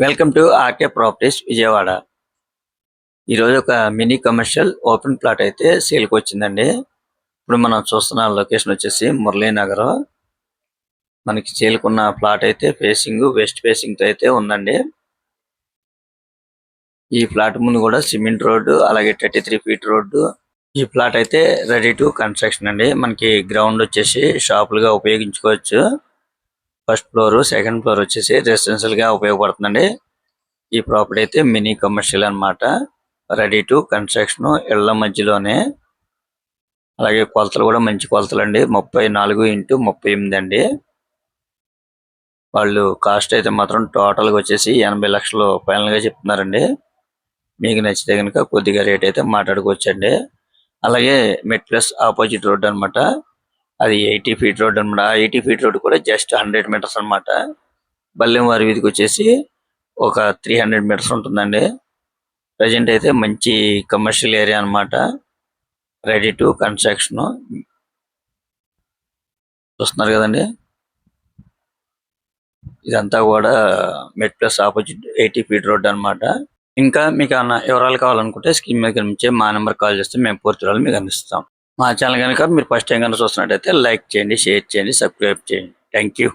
Welcome to RK properties Vijayawada. ఈరోజు ఒక mini commercial open plot అయితే సేల్కి వచ్చిందండి. ఇప్పుడు మనం చూస్తున్న లొకేషన్ వచ్చేసి మురళీనగర్. మనకి సేల్కున్న ప్లాట్ అయితే వెస్ట్ ఫేసింగ్ తో అయితే ఉందండి. ఈ ప్లాట్ ముందు కూడా సిమెంట్ రోడ్డు, అలాగే 33 ఫీట్ రోడ్డు. ఈ ప్లాట్ అయితే రెడీ టు కన్స్ట్రక్షన్ అండి. మనకి గ్రౌండ్ వచ్చేసి షాపులుగా ఉపయోగించుకోవచ్చు. ఫస్ట్ ఫ్లోర్, సెకండ్ ఫ్లోర్ వచ్చేసి రెసిడెన్షియల్ గా ఉపయోగపడుతుందండి. ఈ ప్రాపర్టీ అయితే మినీ కమర్షియల్ అన్నమాట. రెడీ టు కన్స్ట్రక్షన్, ఇళ్ల మధ్యలోనే. అలాగే కొలతలు కూడా మంచి కొలతలు అండి. 34x38 అండి. వాళ్ళు కాస్ట్ అయితే మాత్రం టోటల్ గా వచ్చేసి 80 లక్షలు ఫైనల్ గా చెప్తున్నారండి. మీకు నచ్చితే కనుక కొద్దిగా రేట్ అయితే మాట్లాడుకోవచ్చండి. అలాగే మెట్ ప్లస్ ఆపోజిట్ రోడ్ అన్నమాట. అది 80 ఫీట్ రోడ్ అనమాట. 80 ఫీట్ రోడ్ కూడా జస్ట్ 100 మీటర్స్ అన్నమాట. బల్లెంవారి వీధికి వచ్చేసి ఒక 300 మీటర్స్ ఉంటుందండి. ప్రజెంట్ అయితే మంచి కమర్షియల్ ఏరియా అన్నమాట. Ready to construction. చూస్తున్నారు కదండి, ఇదంతా కూడా మెట్ ప్లస్ ఆపోజిట్ 80 ఫీట్ రోడ్ అన్నమాట. ఇంకా మీకు అన్న వివరాలు కావాలనుకుంటే స్క్రీన్ మీద కనిపించే మా నెంబర్ కాల్ చేస్తే మేము పూర్తి వివరాలు మీకు అందిస్తాం. మా ఛానల్ కనుక మీరు ఫస్ట్ టైం కనుక చూస్తున్నట్టయితే లైక్ చేయండి, షేర్ చేయండి, సబ్స్క్రైబ్ చేయండి. Thank you.